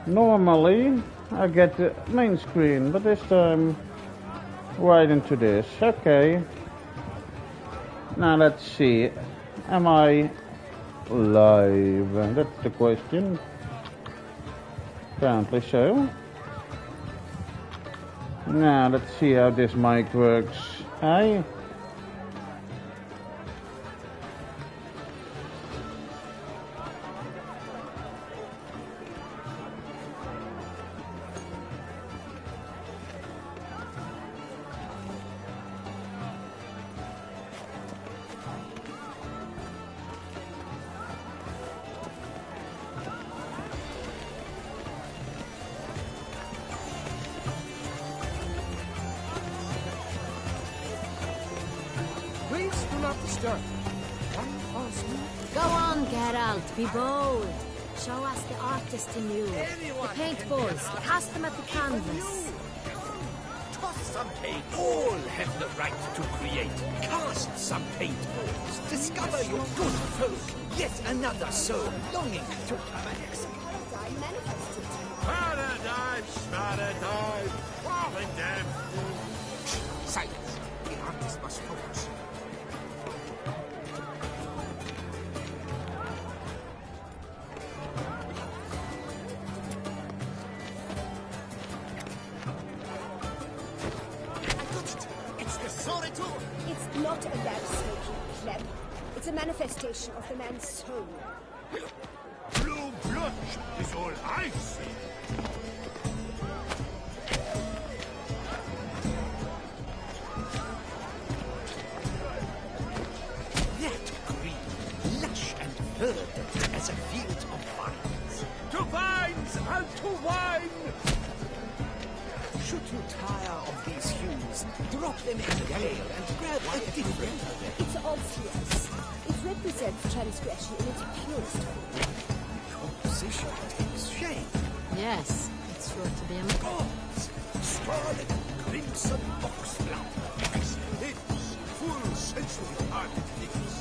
Normally, I get the main screen, but this time, right into this. Okay. Now let's see. Am I live? That's the question. Apparently so. Now let's see how this mic works. Hi. Please do not disturb. Go on, Geralt, be bold. Show us the artist in you. The paintballs, cast them at the canvas. Toss some paint. All have the right to create. Cast some paintballs. Discover your good foe. Yet another soul longing to paradise. Paradise, paradise. Falling down. Silence. The artist must focus. It's not a landscape, Clem. It's a manifestation of the man's soul. Blue blood is all I see. That green, lush and verdant as a field of vines. To vines and to wine! Should you tire of these hues, drop them in the pail and grab a different. It's obvious. It represents transgression in its purest form. Composition takes shape. Yes, it's sure to be a... Gods, scarlet, crimson boxflower, as lips, full sensually hearted lips.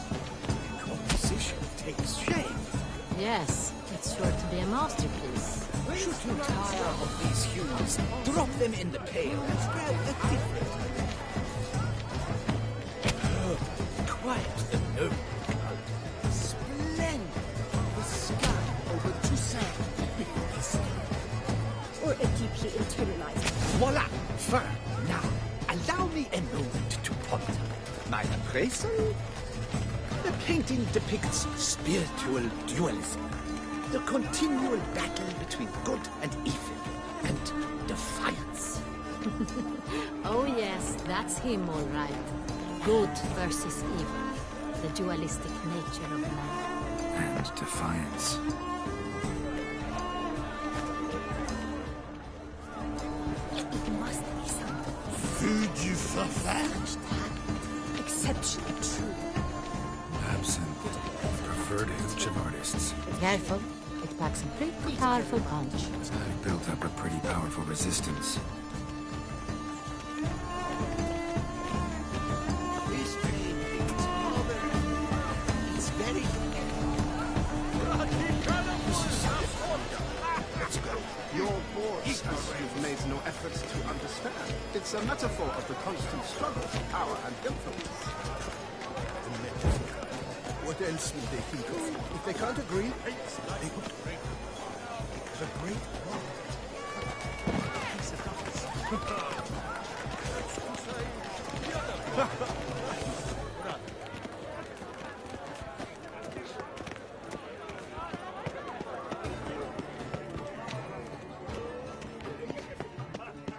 Composition takes shape. Yes, it's sure to be a masterpiece. Should you tire of these hues, drop them in the pail and grab a different. Quiet the noble cloud. Splendid. The sky over Toussaint before his sleep. Or a deeply internalized. Voila! Fine. Now, allow me a moment to ponder. My appraisal? The painting depicts spiritual dualism. The continual battle between good and evil, and defiance. Oh yes, that's him all right. Good versus evil. The dualistic nature of man. And defiance. It must be something Feu du Fafard. exceptionally true. Absinthe. Preferred hooch of artists. Careful, it packs a pretty powerful punch. I've built up a pretty powerful resistance. This painting's novel. It's very Let's go. Your boss, as you've made no effort to understand. It's a metaphor of the constant struggle for power and influence. What else would they think of? If they can't agree, They would break the great world.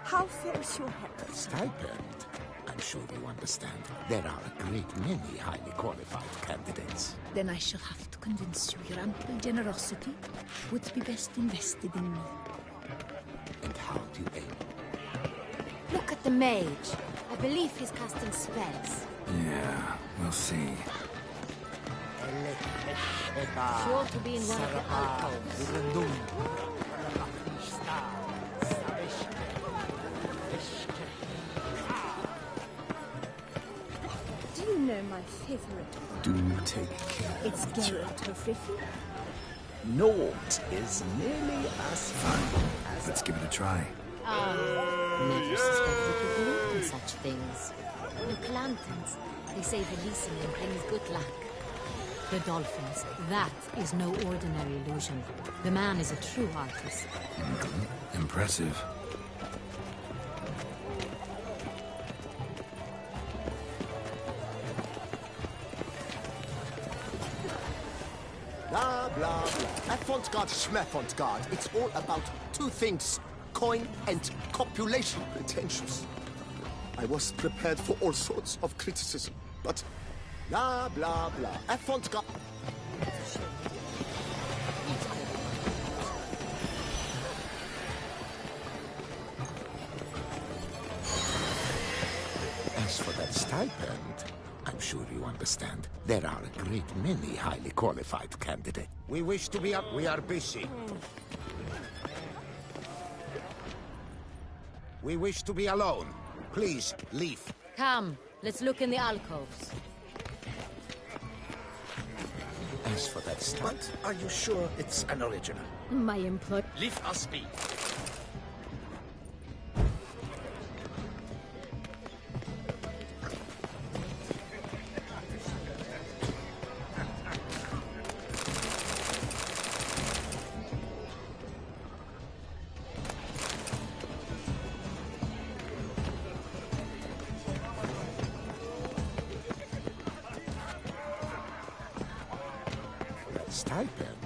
How fares your health? Stipend? I'm sure you understand. There are a great many highly qualified candidates. Then I shall have to convince you your ample generosity would be best invested in me. And how do you aim? Look at the mage. I believe he's casting spells. Yeah, we'll see. Sure to be in one of the alcoves. Do you know my favorite? Do take care. It's Geralt of Riffy. Naught is nearly as fun as Let's give it a try. Never suspected you believed in such things. Look, lanterns. They say releasing them brings good luck. The dolphins. That is no ordinary illusion. The man is a true artist. Impressive. Blah, blah, blah. Avant-garde, schmeffant-garde. It's all about two things. Coin and copulation. Pretentious. I was prepared for all sorts of criticism, but blah, blah, blah. Avant-garde. As for that stipend, I'm sure you understand. There are a great many highly qualified candidates. We wish to be up. We are busy. We wish to be alone. Please, leave. Come, let's look in the alcoves. As for that stipend, But are you sure it's an original? My employ... Leave us be. stipend.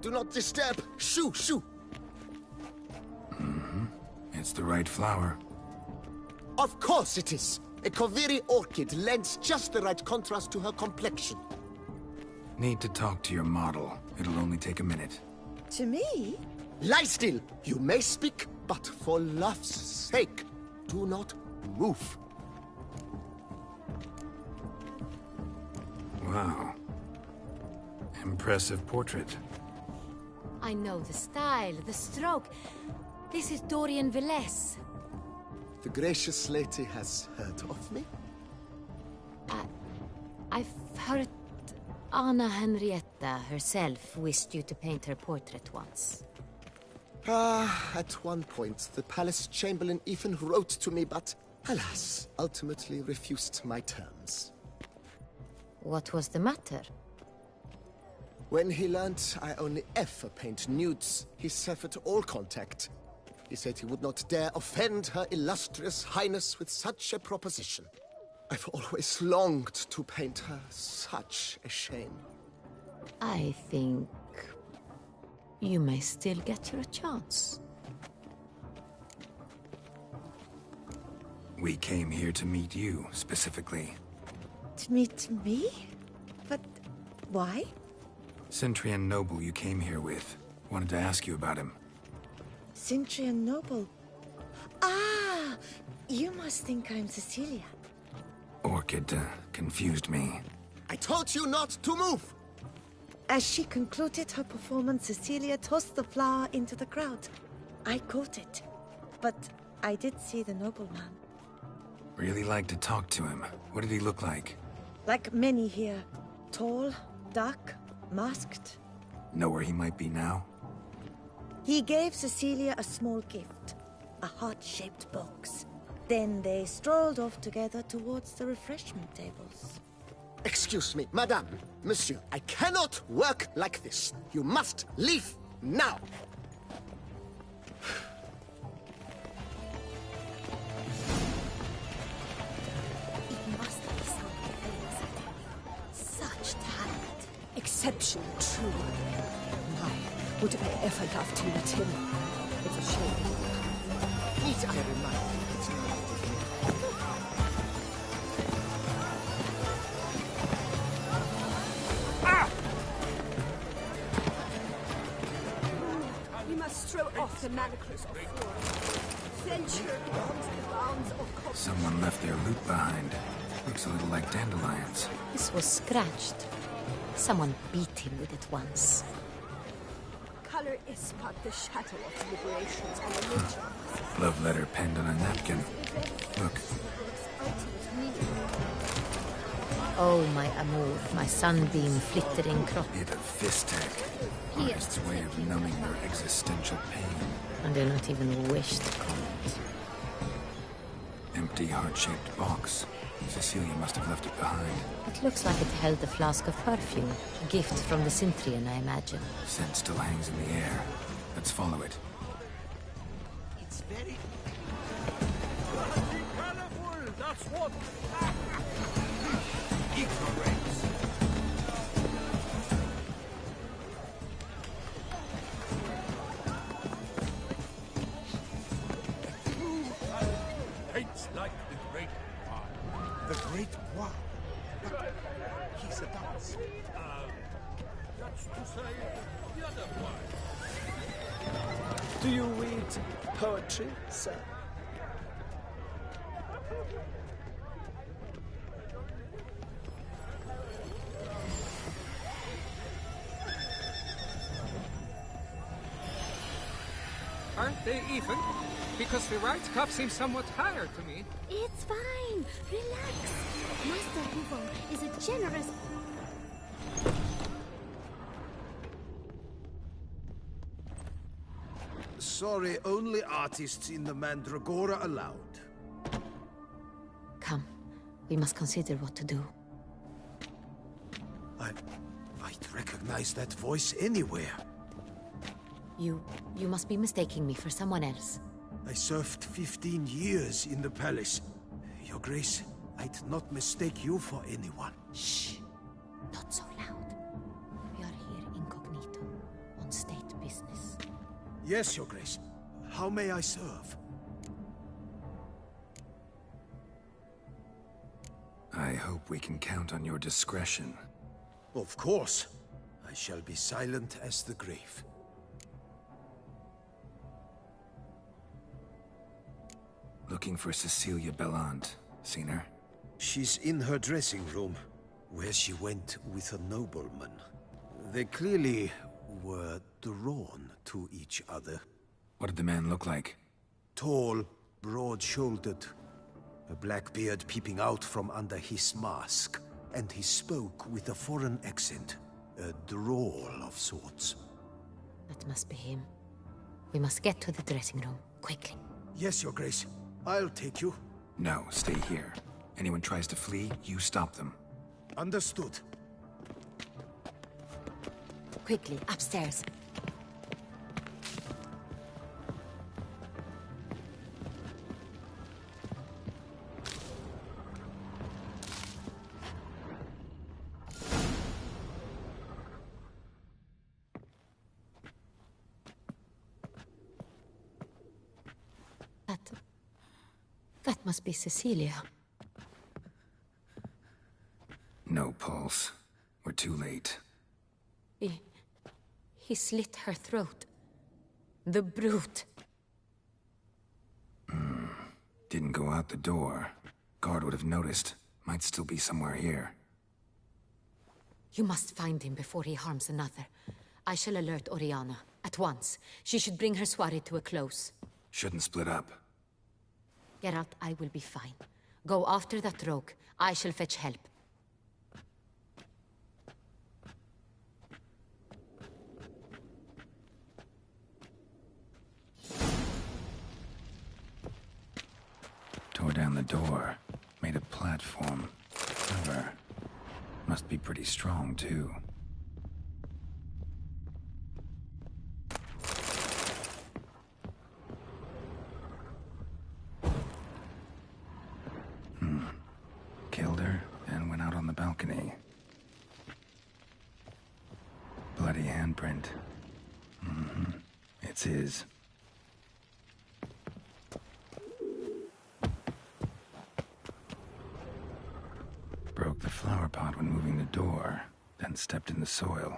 Do not disturb. Shoo, shoo. It's the right flower. Of course it is. A Koviri orchid lends just the right contrast to her complexion. Need to talk to your model. It'll only take a minute. To me? Lie still. You may speak, but for love's sake, do not move. Wow. Impressive portrait. I know the style, the stroke. This is Dorian Velez. The gracious lady has heard of me? I've heard Anna Henrietta herself wished you to paint her portrait once. At one point, the palace chamberlain even wrote to me, but alas, ultimately refused my terms. What was the matter? When he learned I only ever paint nudes, he severed all contact. He said he would not dare offend her illustrious highness with such a proposition. I've always longed to paint her. Such a shame. I think you may still get your chance. We came here to meet you, specifically. To meet me? But why? Centrian Noble you came here with. Wanted to ask you about him. Centrian Noble. Ah! You must think I'm Cecilia. Orchid confused me. I told you not to move! As she concluded her performance, Cecilia tossed the flower into the crowd. I caught it, but I did see the nobleman. Really like to talk to him. What did he look like? Like many here. Tall, dark, masked. Know where he might be now? He gave Cecilia a small gift, a heart-shaped box. Then they strolled off together towards the refreshment tables. Excuse me, madame, monsieur, I cannot work like this. You must leave now. It must be something famous at him. Such talent. Exceptional, truly. My, would I ever love to meet him. It's a shame. Please bear in mind, it's not We must throw off the manacles of war. Censure beyond the bounds of copy. Someone left their loot behind. Looks a little like dandelions. This was scratched. Someone beat him with it once. Color is but the shadow of liberations on the nature. Love letter penned on a napkin. Look, Oh, my amour, my sunbeam flittering crop. bit of Fistech. Artist's way of numbing their existential pain. I do not even wish to comment. Empty heart-shaped box. Cecilia must have left it behind. It looks like it held a flask of perfume. A gift from the Cintrian, I imagine. Scent still hangs in the air. Let's follow it. It's very... Colorful, that's what... ignorance. Paints like the great one. The Great War. But he's a dance. That's to say, the other one. Do you read poetry, sir? Aren't they even? Because the right cuff seems somewhat higher to me. It's fine. Relax. Master Hugo is a generous... Sorry, only artists in the Mandragora allowed. Come, we must consider what to do. I'd recognize that voice anywhere. You must be mistaking me for someone else. I served 15 years in the palace. Your Grace, I'd not mistake you for anyone. Shh. Not so loud. We are here incognito, on state business. Yes, Your Grace. How may I serve? I hope we can count on your discretion. Of course. I shall be silent as the grave. Looking for Cecilia Bellant. Seen her? She's in her dressing room, where she went with a nobleman. They clearly were drawn to each other. What did the man look like? Tall, broad-shouldered, a black beard peeping out from under his mask, and he spoke with a foreign accent, a drawl of sorts. That must be him. We must get to the dressing room, quickly. Yes, Your Grace. I'll take you. No, stay here. Anyone tries to flee, you stop them. Understood. Quickly, upstairs. That must be Cecilia. No pulse. We're too late. He slit her throat. The brute. Didn't go out the door. Guard would have noticed. Might still be somewhere here. You must find him before he harms another. I shall alert Oriana. At once. She should bring her soirée to a close. Shouldn't split up. Geralt, I will be fine. Go after that rogue. I shall fetch help. Tore down the door. Made a platform. Clever. Must be pretty strong, too. Killed her and went out on the balcony. Bloody handprint. It's his. flower pot when moving the door, then stepped in the soil.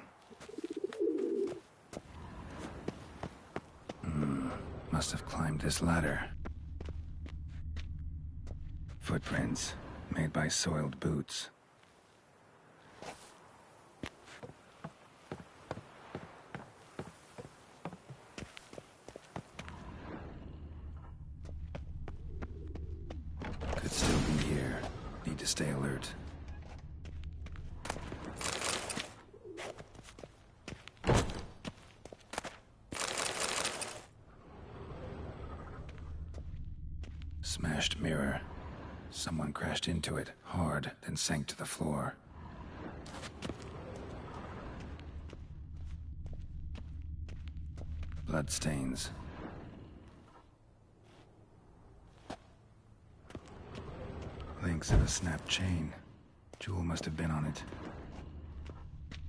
Must have climbed this ladder. Footprints made by soiled boots. Could still be here. Need to stay alert. Smashed mirror. Someone crashed into it hard, then sank to the floor. Bloodstains. Links of a snapped chain. Jewel must have been on it.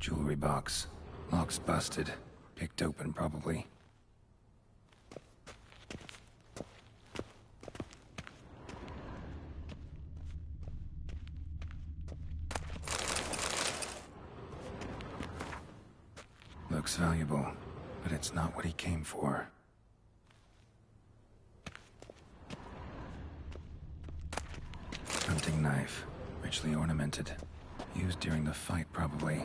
Jewelry box. Locks busted. Picked open, probably. Looks valuable, but it's not what he came for. Hunting knife, richly ornamented. Used during the fight, probably.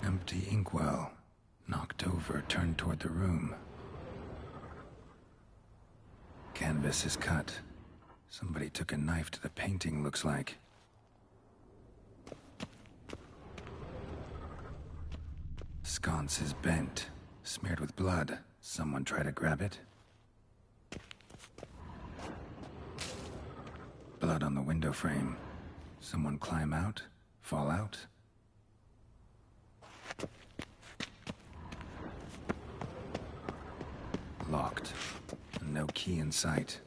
Empty inkwell. Knocked over, turned toward the room. Canvas is cut. Somebody took a knife to the painting, looks like. Sconce is bent, smeared with blood. Someone try to grab it? Blood on the window frame. Someone climb out? Fall out? Locked. No key in sight.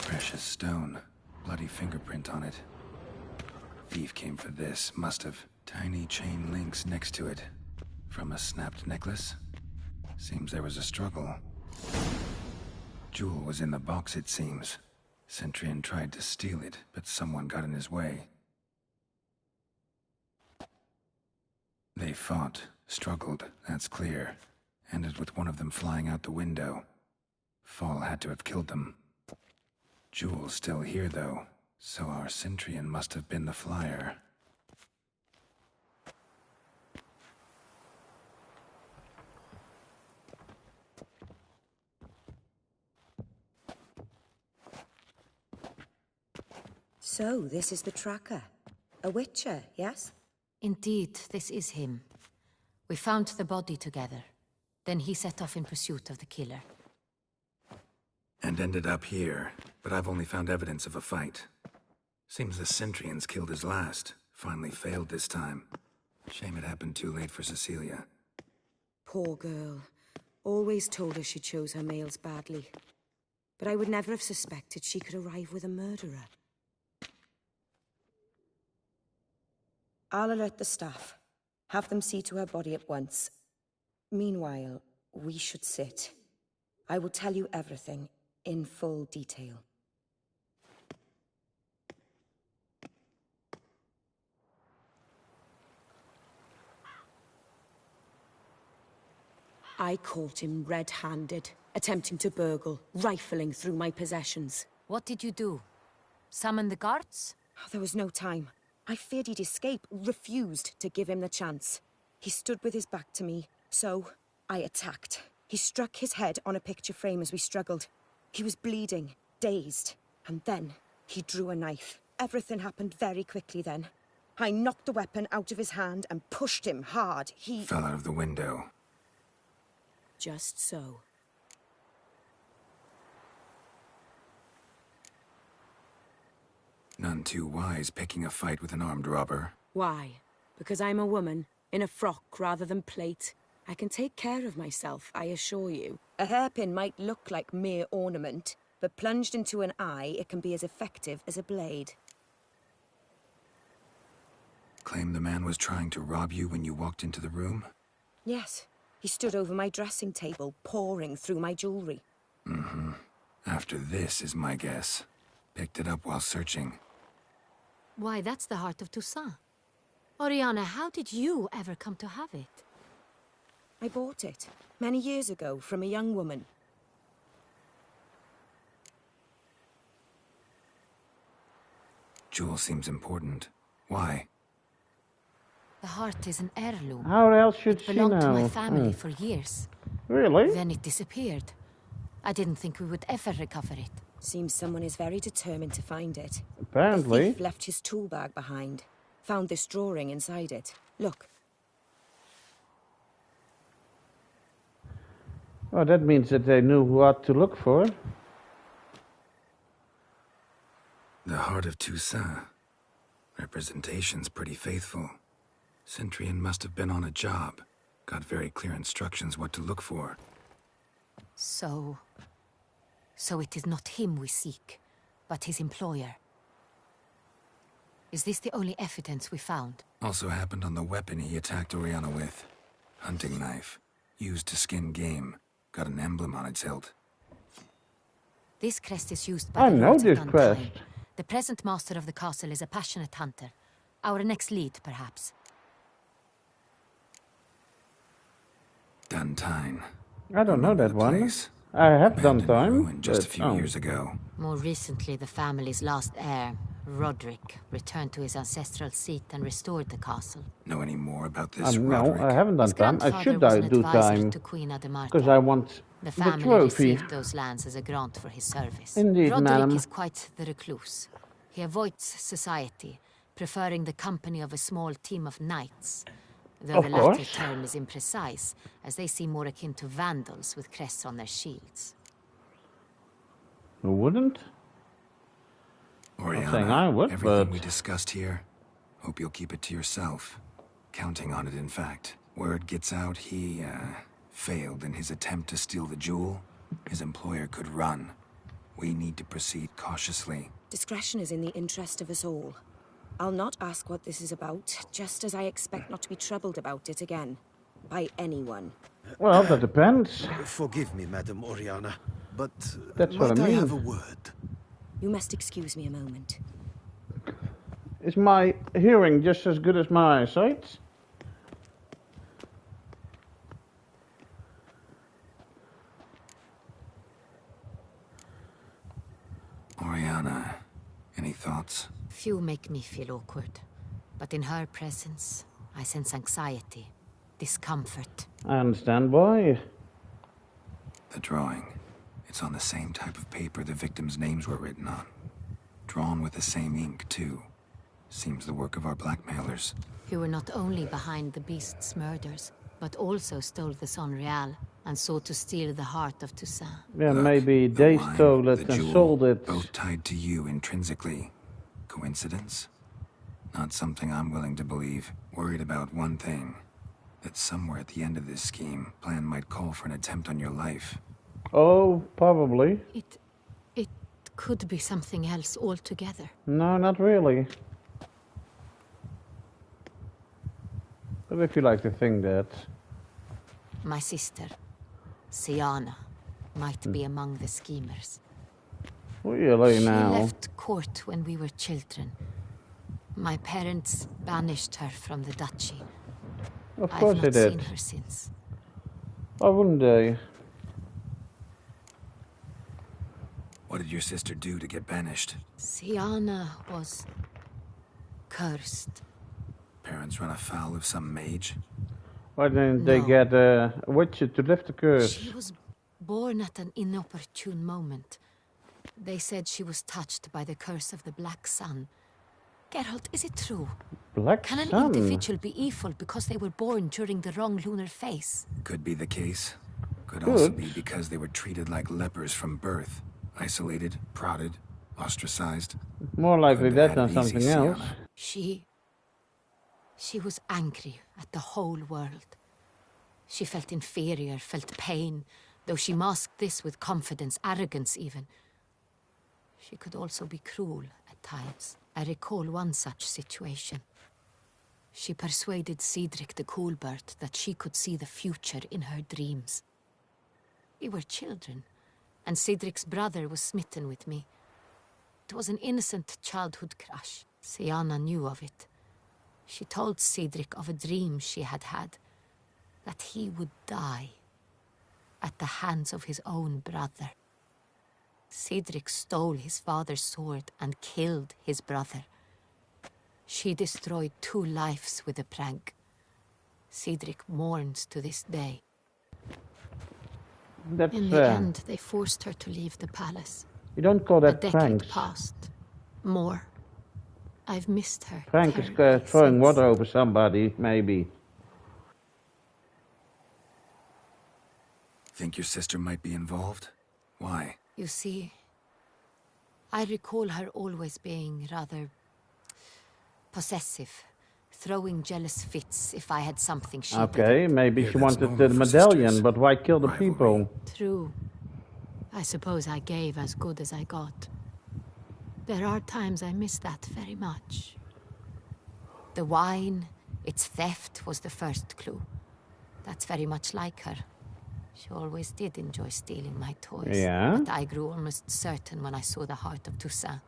Precious stone. Bloody fingerprint on it. Thief came for this, must have. Tiny chain links next to it. From a snapped necklace? Seems there was a struggle. Jewel was in the box, it seems. Centurion tried to steal it, but someone got in his way. They fought, struggled, that's clear. Ended with one of them flying out the window. Fall had to have killed them. Jewel's still here, though, so our Centurion must have been the flyer. So, this is the tracker. A Witcher, yes? Indeed, this is him. We found the body together. Then he set off in pursuit of the killer. And ended up here, but I've only found evidence of a fight. Seems the Centurions killed his last. Finally failed this time. Shame it happened too late for Cecilia. Poor girl. Always told her she chose her males badly. But I would never have suspected she could arrive with a murderer. I'll alert the staff. Have them see to her body at once. Meanwhile, we should sit. I will tell you everything, in full detail. I caught him red-handed, attempting to burgle, rifling through my possessions. What did you do? Summon the guards? There was no time. I feared he'd escape, refused to give him the chance. He stood with his back to me, so I attacked. He struck his head on a picture frame as we struggled. He was bleeding, dazed, and then he drew a knife. Everything happened very quickly then. I knocked the weapon out of his hand and pushed him hard. He fell out of the window. Just so. None too wise picking a fight with an armed robber. Why? Because I'm a woman, in a frock rather than plate. I can take care of myself, I assure you. A hairpin might look like mere ornament, but plunged into an eye, it can be as effective as a blade. Claim the man was trying to rob you when you walked into the room? Yes. He stood over my dressing table, pouring through my jewelry. Mm-hmm. After this is my guess. Picked it up while searching. Why, that's the heart of Toussaint. Oriana, how did you ever come to have it? I bought it, many years ago, from a young woman. Jewel seems important. Why? The heart is an heirloom. How else should she know? It belonged to my family for years. Really? Then it disappeared. I didn't think we would ever recover it. Seems someone is very determined to find it. Apparently. The thief left his tool bag behind. Found this drawing inside it. Look. Oh, that means that they knew what to look for. The heart of Toussaint. Representation's pretty faithful. Centurion must have been on a job. Got very clear instructions what to look for. So it is not him we seek, but his employer. Is this the only evidence we found? Also happened on the weapon he attacked Oriana with. Hunting knife. Used to skin game. Got an emblem on its hilt. This crest is used by I the know Lords of this Duntine. crest. The present master of the castle is a passionate hunter. Our next lead, perhaps. Duntine. I don't know that one. Place. I have done Abandoned time. ruin just a few years ago. More recently, the family's last heir, Roderick, returned to his ancestral seat and restored the castle. Know any more about this, No, Roderick? I haven't done His time. I grandfather should was an do advisor time. to Queen Ademarta. Because I want The the family trophy. received those lands as a grant for his service. Indeed, Roderick madam. is quite the recluse. He avoids society, preferring the company of a small team of knights. Though Of the latter course. term is imprecise, as they seem more akin to vandals with crests on their shields. Who wouldn't? Oriana, Not saying I would, everything but we discussed here, hope you'll keep it to yourself. Counting on it, in fact. Word gets out he, failed in his attempt to steal the jewel. His employer could run. We need to proceed cautiously. Discretion is in the interest of us all. I'll not ask what this is about, just as I expect not to be troubled about it again. By anyone. Well, that depends. Forgive me, Madam Oriana, but That's what might I I mean. have a word? You must excuse me a moment. Is my hearing just as good as my eyesight? Oriana, any thoughts? Few make me feel awkward, but in her presence, I sense anxiety, discomfort. I understand why. The drawing. It's on the same type of paper the victims' names were written on. Drawn with the same ink, too. Seems the work of our blackmailers. Who were not only behind the beast's murders, but also stole the Son Real and sought to steal the heart of Toussaint. Yeah, Look, maybe the they wine, stole the it and jewel, sold it. both tied to you intrinsically. Coincidence? Not something I'm willing to believe. Worried about one thing. That somewhere at the end of this scheme, plan might call for an attempt on your life. Oh, probably. It could be something else altogether. No, not really. But if you like to think that. My sister, Siana, might be among the schemers. Really She now. left court when we were children. My parents banished her from the duchy. Of course I've they not did. seen her since. Why wouldn't they? What did your sister do to get banished? Siana was cursed. Parents run afoul of some mage? Why didn't they No. get a witch to lift the curse? She was born at an inopportune moment. They said she was touched by the curse of the Black Sun. Geralt, is it true? Black Can an Sun? individual be evil because they were born during the wrong lunar phase? Could be the case. Could Could. also be because they were treated like lepers from birth. Isolated, prodded, Ostracized? More likely that Had than it something easy, else. Syanna. She was angry at the whole world. She felt inferior, felt pain, though she masked this with confidence, arrogance even. She could also be cruel at times. I recall one such situation. She persuaded Cedric the Coolbird that she could see the future in her dreams. We were children, and Cedric's brother was smitten with me. It was an innocent childhood crush. Syanna knew of it. She told Cedric of a dream she had had, that he would die at the hands of his own brother. Cedric stole his father's sword and killed his brother. She destroyed 2 lives with a prank. Cedric mourns to this day. That's, in the end, they forced her to leave the palace. You don't call that a decade pranks. passed. More. I've missed her. Prank is terribly throwing since. water over somebody, maybe. Think your sister might be involved? Why? You see, I recall her always being rather possessive, throwing jealous fits if I had something she Okay, didn't. maybe Yeah, she that's wanted normal the for medallion, sisters. but why kill the people? True. I suppose I gave as good as I got. There are times I miss that very much. The wine, its theft was the first clue. That's very much like her. She always did enjoy stealing my toys. Yeah. But I grew almost certain when I saw the heart of Toussaint.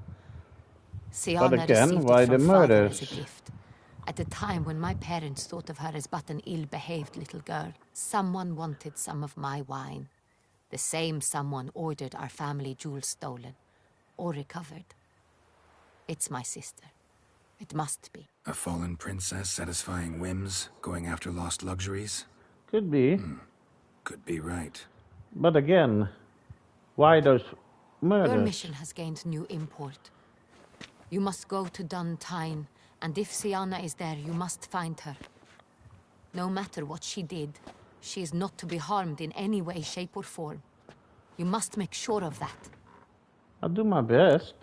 But Syanna again, received why it the from father as murders? a gift. At a time when my parents thought of her as but an ill-behaved little girl, someone wanted some of my wine. The same someone ordered our family jewels stolen, or recovered. It's my sister. It must be. A fallen princess satisfying whims, going after lost luxuries? Could be. Could be right. But again, why those murders? Your mission has gained new import. You must go to Dun Tyne, and if Syanna is there, you must find her. No matter what she did, she is not to be harmed in any way, shape, or form. You must make sure of that. I'll do my best.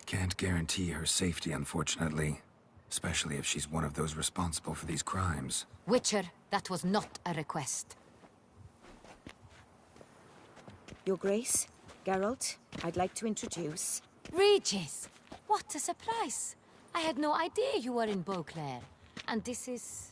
Can't guarantee her safety, unfortunately. Especially if she's one of those responsible for these crimes. Witcher, that was not a request. Your Grace, Geralt, I'd like to introduce... Regis! What a surprise! I had no idea you were in Beauclair. And this is...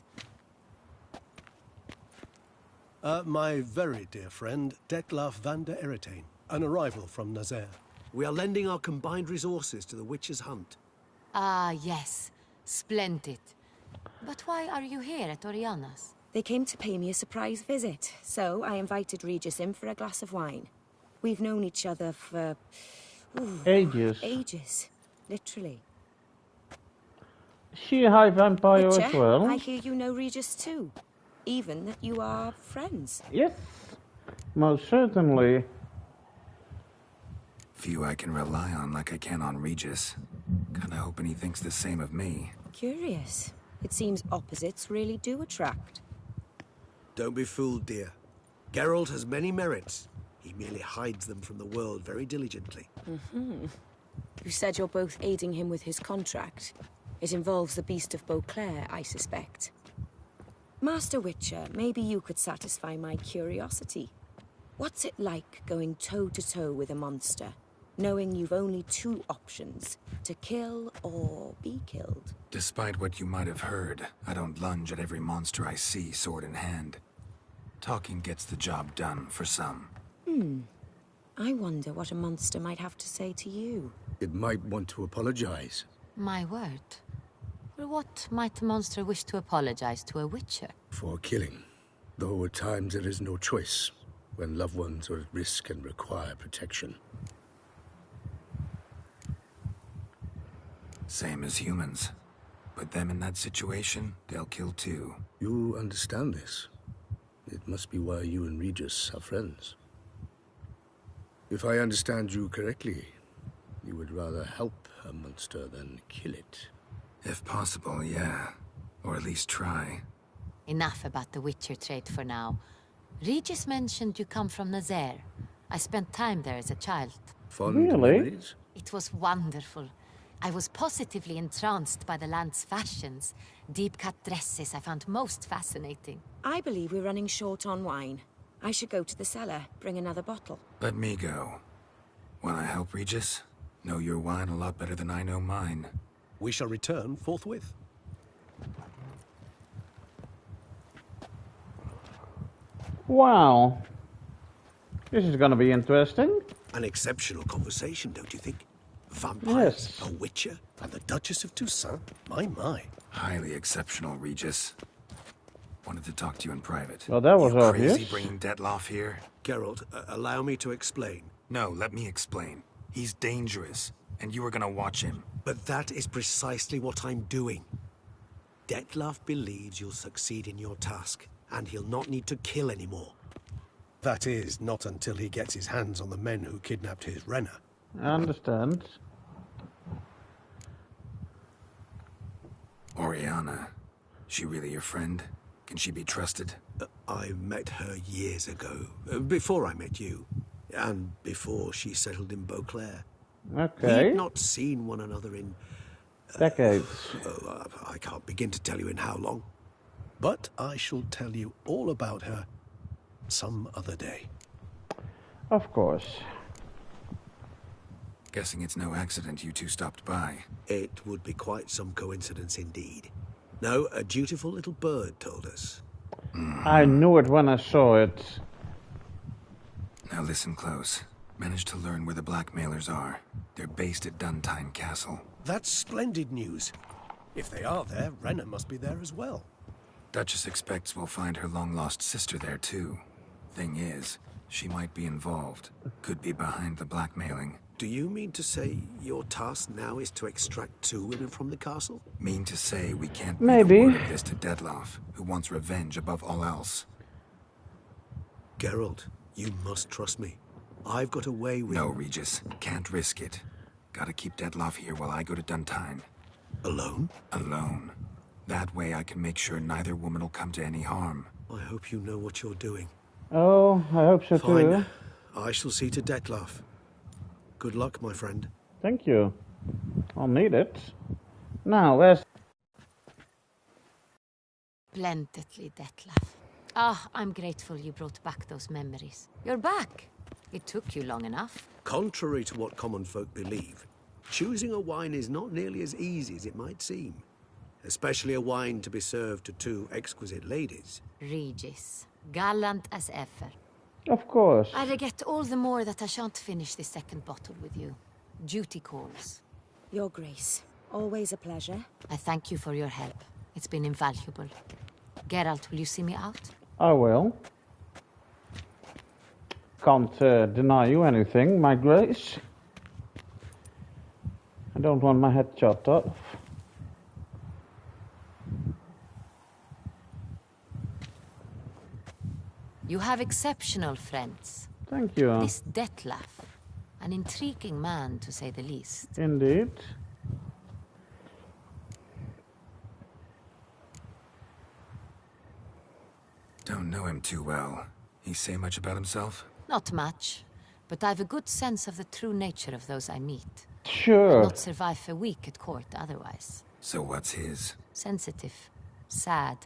My very dear friend, Detlaf van der Eretain, an arrival from Nazaire. We are lending our combined resources to the Witcher's hunt. Ah, yes. Splendid. But why are you here at Oriana's? They came to pay me a surprise visit, so I invited Regis in for a glass of wine. We've known each other for... Ages. Ages. Literally. Is she a high vampire Witcher, as well? I hear you know Regis too. Even that you are friends. Yes, most certainly. Few I can rely on like I can on Regis. Kinda hoping he thinks the same of me. Curious. It seems opposites really do attract. Don't be fooled, dear. Geralt has many merits. He merely hides them from the world very diligently. You said you're both aiding him with his contract. It involves the Beast of Beauclair, I suspect. Master Witcher, maybe you could satisfy my curiosity. What's it like going toe-to-toe with a monster, knowing you've only 2 options, to kill or be killed? Despite what you might have heard, I don't lunge at every monster I see, sword in hand. Talking gets the job done, for some. I wonder what a monster might have to say to you. It might want to apologize. My word. For what might a monster wish to apologize to a Witcher? For killing. Though at times there is no choice, when loved ones are at risk and require protection. Same as humans. Put them in that situation, they'll kill too. You understand this. It must be why you and Regis are friends. If I understand you correctly, you would rather help a monster than kill it. If possible, yeah. Or at least try. Enough about the Witcher trade for now. Regis mentioned you come from Nazaire. I spent time there as a child. Fond memories? It was wonderful. I was positively entranced by the land's fashions. Deep-cut dresses I found most fascinating. I believe we're running short on wine. I should go to the cellar, bring another bottle. Let me go. Wanna help, Regis? Know your wine a lot better than I know mine. We shall return forthwith. Wow. This is gonna be interesting. An exceptional conversation, don't you think? Vampires, Yes. a witcher, and the Duchess of Toussaint. My. Highly exceptional, Regis. Wanted to talk to you in private. Well, that was you obvious. crazy bringing Detloff here? Geralt, allow me to explain. No, let me explain. He's dangerous, and you were gonna watch him. But that is precisely what I'm doing. Detlaff believes you'll succeed in your task, and he'll not need to kill anymore. That is, not until he gets his hands on the men who kidnapped his Renna. I understand. Oriana. She really your friend? Can she be trusted? I met her years ago, before I met you, and before she settled in Beauclair. Okay. We'd not seen one another in... Decades. I can't begin to tell you in how long. But I shall tell you all about her some other day. Of course. Guessing it's no accident you two stopped by. It would be quite some coincidence indeed. No, a dutiful little bird told us. I knew it when I saw it. Now listen close. Managed to learn where the blackmailers are. They're based at Duntine Castle. That's splendid news. If they are there, Renna must be there as well. Duchess expects we'll find her long-lost sister there too. Thing is, she might be involved. Could be behind the blackmailing. Do you mean to say your task now is to extract 2 women from the castle? Mean to say we can't Maybe. word of this to Detloff, who wants revenge above all else. Geralt, you must trust me. I've got a way with... No, Regis. Can't risk it. Gotta keep Detloff here while I go to Duntine. Alone? Alone. That way I can make sure neither woman will come to any harm. I hope you know what you're doing. Oh, I hope so Fine. too. I shall see to Detlaff. Good luck, my friend. Thank you. I'll need it. Now, where's... Splendidly, Detlaff. Ah, I'm grateful you brought back those memories. You're back. It took you long enough. Contrary to what common folk believe, choosing a wine is not nearly as easy as it might seem. Especially a wine to be served to 2 exquisite ladies. Regis, gallant as ever. Of course. I regret all the more that I shan't finish the second bottle with you. Duty calls. Your Grace, always a pleasure. I thank you for your help. It's been invaluable. Geralt, will you see me out? I will. Can't deny you anything, my grace. I don't want my head chopped off. You have exceptional friends. Thank you. This Detlaff, an intriguing man to say the least. Indeed. Don't know him too well. He say much about himself? Not much, but I've a good sense of the true nature of those I meet. Sure. I'll not survive a week at court otherwise. So what's his? Sensitive, sad.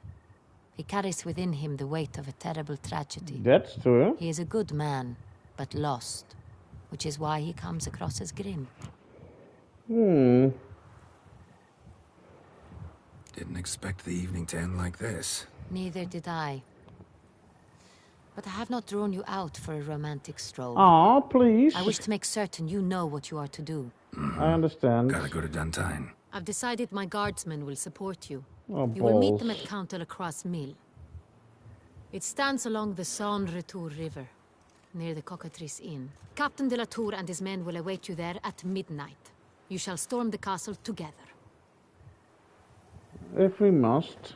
He carries within him the weight of a terrible tragedy. That's true. He is a good man, but lost, which is why he comes across as grim. Hmm. Didn't expect the evening to end like this. Neither did I. But I have not drawn you out for a romantic stroll. Aw, please. I wish to make certain you know what you are to do. I understand. Gotta go to Duntine. I've decided my guardsmen will support you. Oh, You will meet balls. them at Count Delacroix' mill. It stands along the Saône-Retour River, near the Cockatrice Inn. Captain de la Tour and his men will await you there at midnight. You shall storm the castle together. If we must.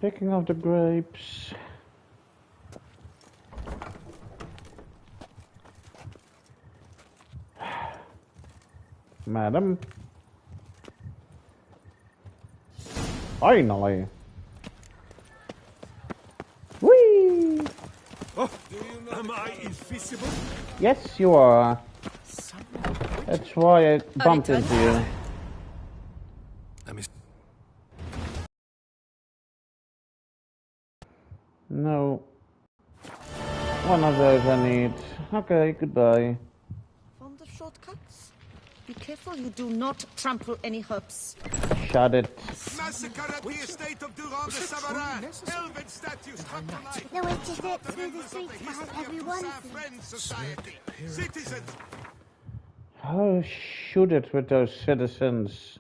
Picking of the grapes. Madam. Finally. Whee! Oh, am I invisible? Yes, you are. That's why I bumped into you. Let me... No. One of those I need. Okay, goodbye. Fond of shortcuts? Be careful you do not trample any herbs. Shut it. Massacre at the estate of Durand de Savarin. Elven statues come to life. The way to get through the streets behind everyone. Friends Society. Citizens. Oh, shoot it with those citizens.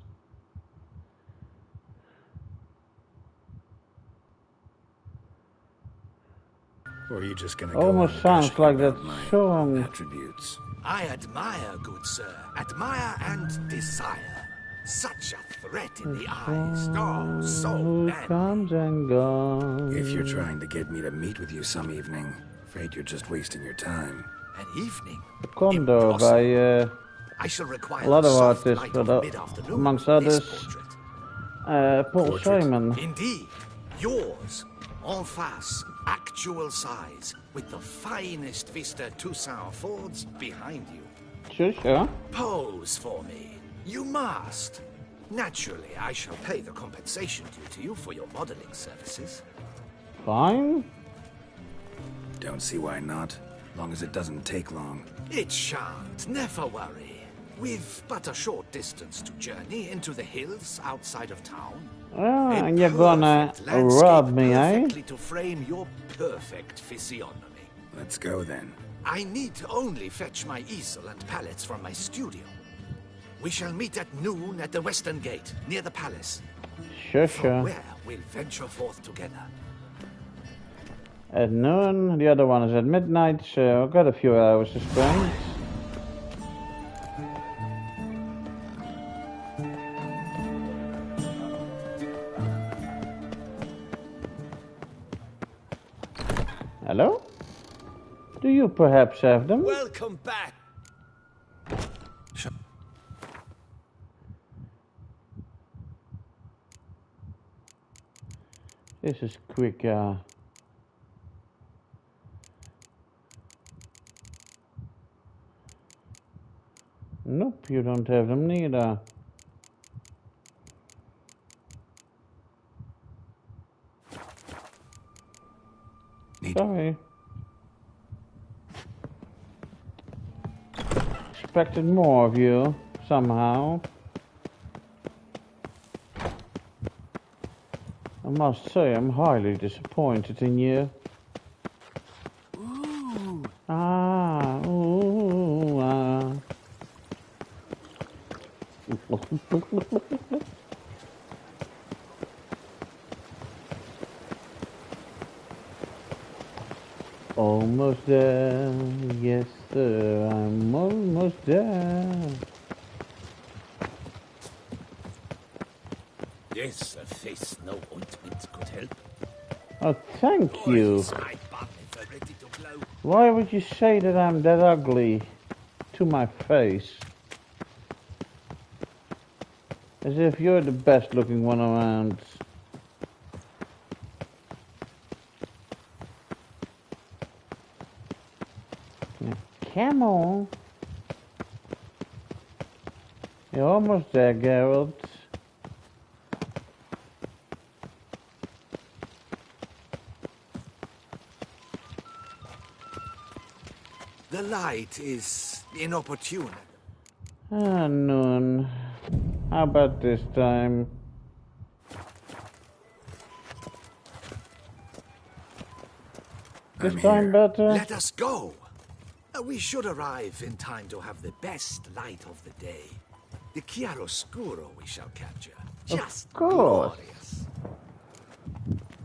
Or are you just gonna almost go sounds like that song. Attributes. I admire, good sir. Admire and desire. Such a threat in the eyes. Oh, so Who comes and goes. If you're trying to get me to meet with you some evening, afraid you're just wasting your time. An evening? Kondo by I shall require a lot of the soft artists, light but of mid-afternoon amongst for this others, portrait. Paul Simon. Indeed. Yours. En face. Actual size. With the finest Vista Toussaint Fords behind you. Sure. Pose for me. You must. Naturally, I shall pay the compensation due to you for your modeling services. Fine. Don't see why not. Long as it doesn't take long. It shan't. Never worry. We've but a short distance to journey into the hills outside of town. Ah, and you're gonna rob me, eh? Perfectly to frame your perfect physiognomy. Let's go then. I need only fetch my easel and palettes from my studio. We shall meet at noon at the western gate, near the palace. Sure. From where we'll venture forth together. At noon, the other one is at midnight, so I've got a few hours to spend. Hello? Do you perhaps have them? Welcome back. This is quick, Nope, you don't have them neither. Sorry. Expected more of you, somehow. I must say, I'm highly disappointed in you. Ooh. Ah, ooh, ah. Almost there, yes sir, I'm almost there. Yes, a face no ointment could help. Oh, thank you. Why would you say that I'm that ugly to my face? As if you're the best looking one around. Come on. You're almost there, Geralt. The light is inopportune. Ah, noon. How about this time? This time better? Let us go. We should arrive in time to have the best light of the day. The chiaroscuro we shall capture. Just of course. Glorious.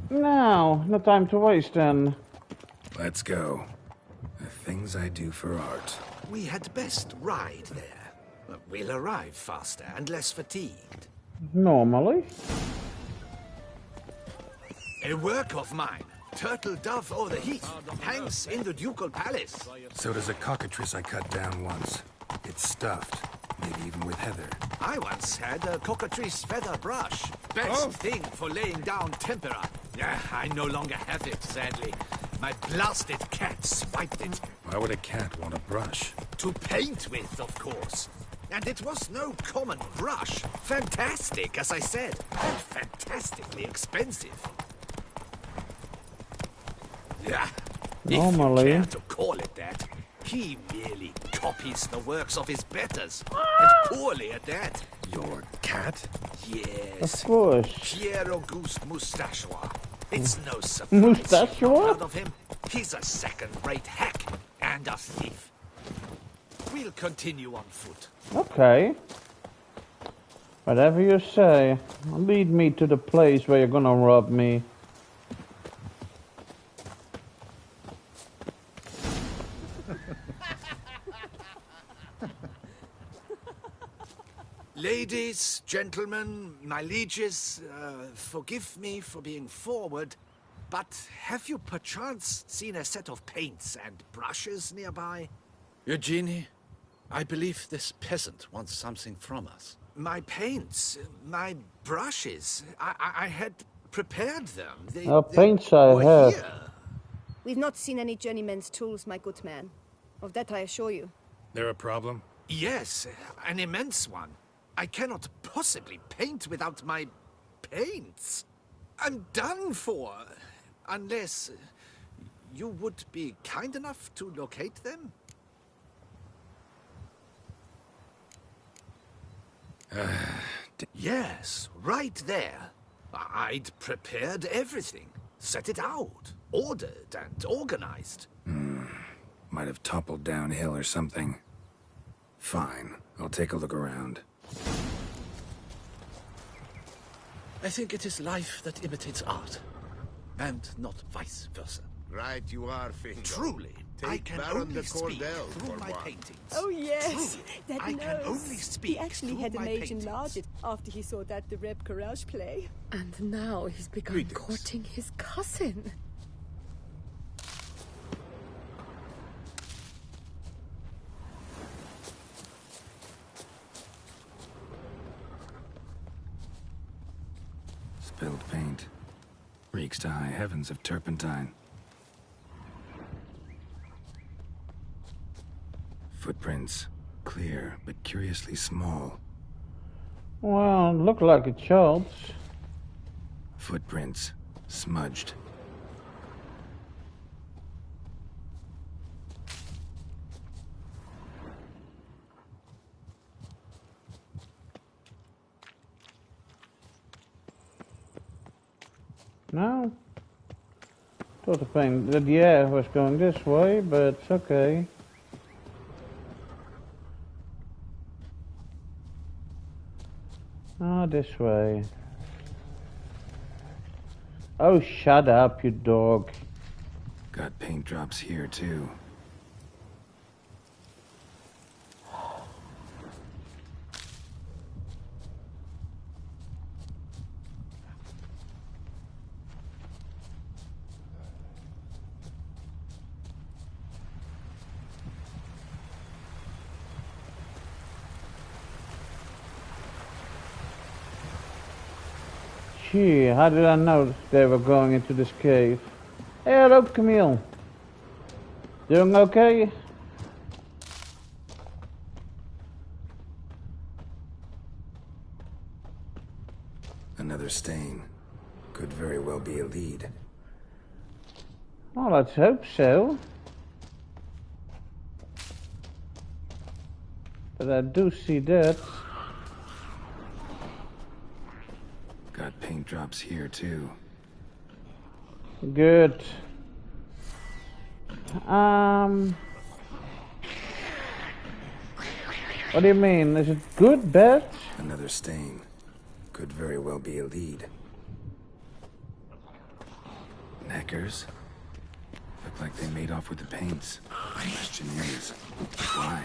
Now, no time to waste then. Let's go. The things I do for art. We had best ride there. We'll arrive faster and less fatigued. Normally. A work of mine. Turtle dove o'er the heath hangs in the ducal palace. So does a cockatrice I cut down once. It's stuffed. Maybe even with Heather. I once had a cockatrice feather brush. Best thing for laying down tempera. I no longer have it, sadly. My blasted cat swiped it. Why would a cat want a brush? To paint with, of course. And it was no common brush. Fantastic, as I said. And fantastically expensive. Yeah. Normally. If you care to call it that. He merely copies the works of his betters. And poorly at that. Your cat? Yes. Of course. Pierre-Auguste Moustachois. It's no surprise Moustachois? you're not proud of him. He's a second-rate hack and a thief. We'll continue on foot. Okay. Whatever you say. Lead me to the place where you're gonna rob me. Ladies, gentlemen, my lieges, forgive me for being forward, but have you perchance seen a set of paints and brushes nearby? Eugenie, I believe this peasant wants something from us. My paints, my brushes, I had prepared them. They Paints I were have. here. We've not seen any journeyman's tools, my good man. Of that I assure you. There a problem? Yes, an immense one. I cannot possibly paint without my paints. I'm done for. Unless you would be kind enough to locate them? Yes, right there. I'd prepared everything. Set it out. Ordered and organized. Might have toppled downhill or something. Fine. I'll take a look around. I think it is life that imitates art, and not vice versa. Right you are, Fingo. Truly, I Take can Baron only de speak Cordel through for my one. paintings. Oh yes, Truly, that I can nose. only speak He actually through had a my mage paintings. enlarge it after he saw that the Reb Courage play. And now he's begun courting his cousin. Spilled paint. Reeks to high heavens of turpentine. Footprints. Clear, but curiously small. Well, look like a child's. Footprints. Smudged. No? Thought the pain that yeah was going this way, but it's okay. Ah, this way. Oh, shut up, you dog. Got paint drops here, too. Gee, how did I know they were going into this cave? Hey, hello, Camille. Doing okay? Another stain. Could very well be a lead. Well, let's hope so. But I do see that. Got paint drops here, too. Good. What do you mean? Is it good, bad? Another stain. Could very well be a lead. Knackers? Look like they made off with the paints. Question is, why?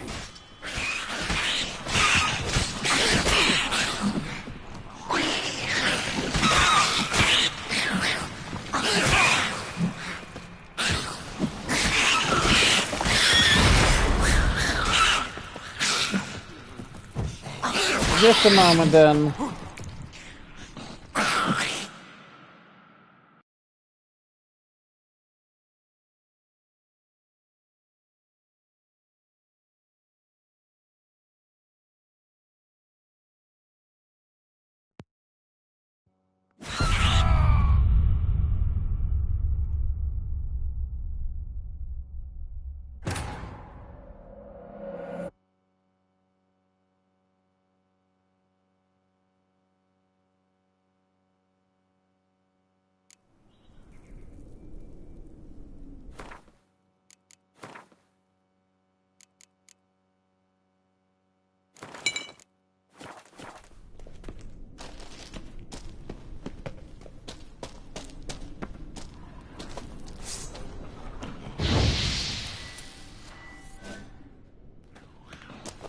Just a moment then.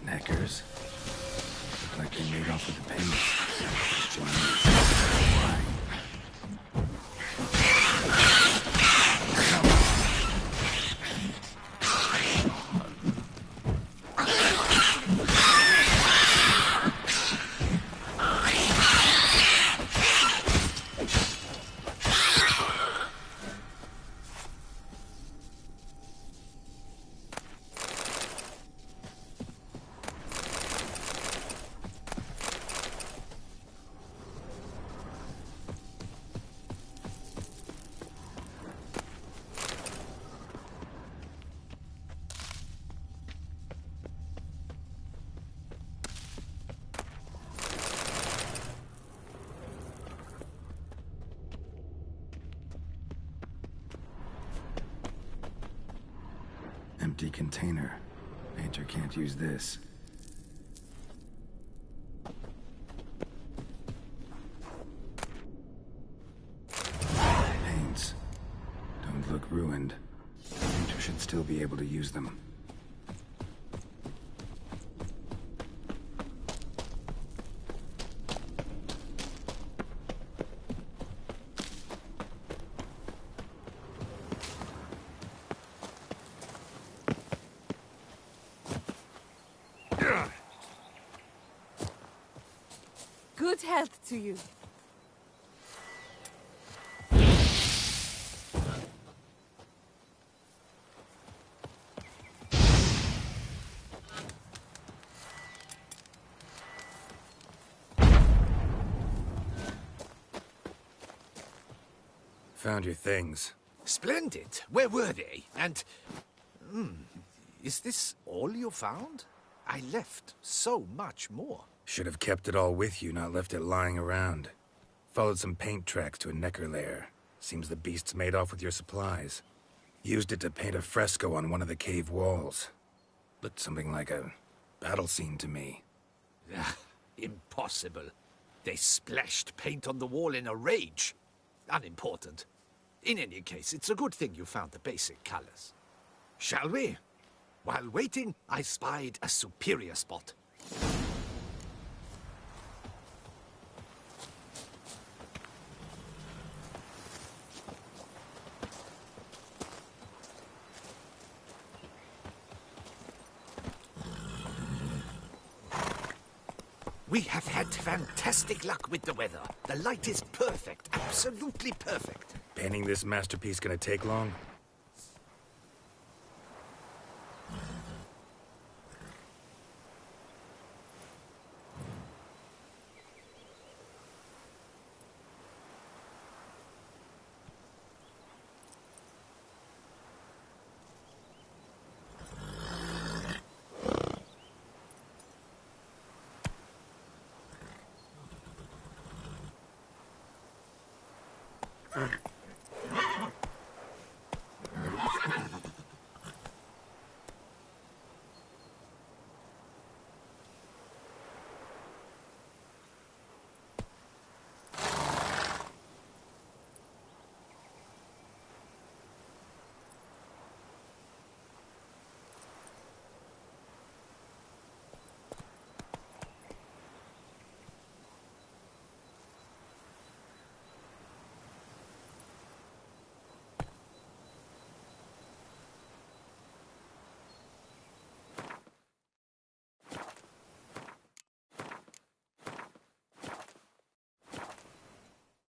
Neckers. Look like they made off with the paint. Empty container. Painter can't use this. Paints. Don't look ruined. Painter should still be able to use them. Good health to you. Found your things. Splendid. Where were they? And... is this all you found? I left so much more. Should have kept it all with you, not left it lying around. Followed some paint tracks to a Necker lair. Seems the beast's made off with your supplies. Used it to paint a fresco on one of the cave walls. Looked something like a battle scene to me. Impossible. They splashed paint on the wall in a rage. Unimportant. In any case, it's a good thing you found the basic colors. Shall we? While waiting, I spied a superior spot. We have had fantastic luck with the weather. The light is perfect, absolutely perfect. Painting this masterpiece gonna take long?